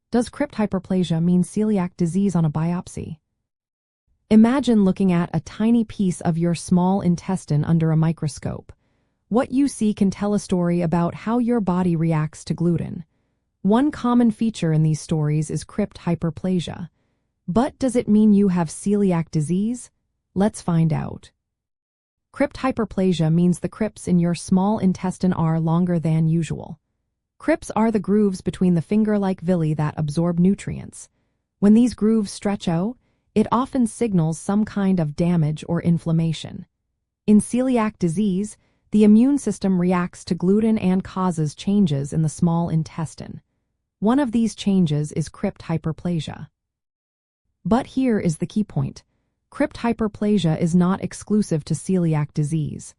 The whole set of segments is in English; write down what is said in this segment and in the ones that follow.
Does crypt hyperplasia mean celiac disease on a biopsy? Imagine looking at a tiny piece of your small intestine under a microscope. What you see can tell a story about how your body reacts to gluten. One common feature in these stories is crypt hyperplasia. But does it mean you have celiac disease? Let's find out. Crypt hyperplasia means the crypts in your small intestine are longer than usual. Crypts are the grooves between the finger-like villi that absorb nutrients. When these grooves stretch out, it often signals some kind of damage or inflammation. In celiac disease, the immune system reacts to gluten and causes changes in the small intestine. One of these changes is crypt hyperplasia. But here is the key point. Crypt hyperplasia is not exclusive to celiac disease.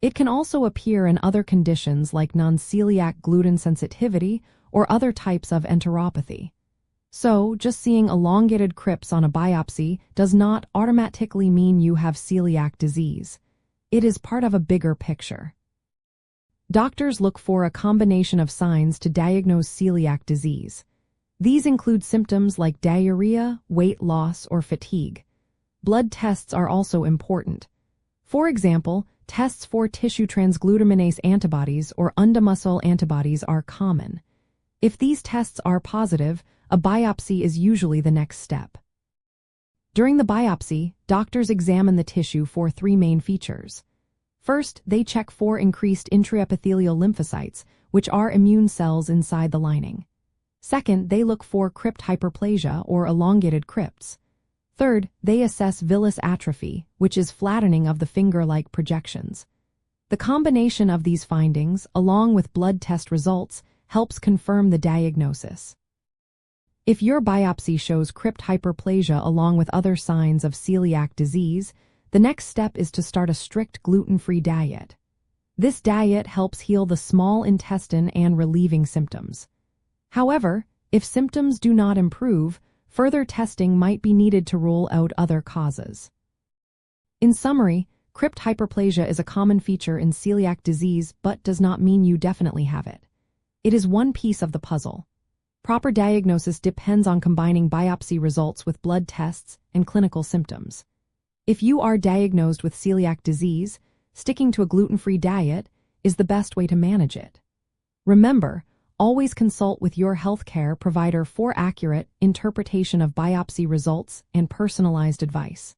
It can also appear in other conditions like non-celiac gluten sensitivity or other types of enteropathy. So, just seeing elongated crypts on a biopsy does not automatically mean you have celiac disease. It is part of a bigger picture. Doctors look for a combination of signs to diagnose celiac disease. These include symptoms like diarrhea, weight loss, or fatigue. Blood tests are also important. For example, tests for tissue transglutaminase antibodies or undemuscle antibodies are common. If these tests are positive, a biopsy is usually the next step. During the biopsy, doctors examine the tissue for three main features. First, they check for increased intraepithelial lymphocytes, which are immune cells inside the lining. Second, they look for crypt hyperplasia or elongated crypts. Third, they assess villus atrophy, which is flattening of the finger-like projections. The combination of these findings, along with blood test results, helps confirm the diagnosis. If your biopsy shows crypt hyperplasia along with other signs of celiac disease, the next step is to start a strict gluten-free diet. This diet helps heal the small intestine and relieving symptoms. However, if symptoms do not improve, further testing might be needed to rule out other causes. In summary, crypt hyperplasia is a common feature in celiac disease but does not mean you definitely have it. It is one piece of the puzzle. Proper diagnosis depends on combining biopsy results with blood tests and clinical symptoms. If you are diagnosed with celiac disease, sticking to a gluten-free diet is the best way to manage it. Remember, always consult with your healthcare provider for accurate interpretation of biopsy results and personalized advice.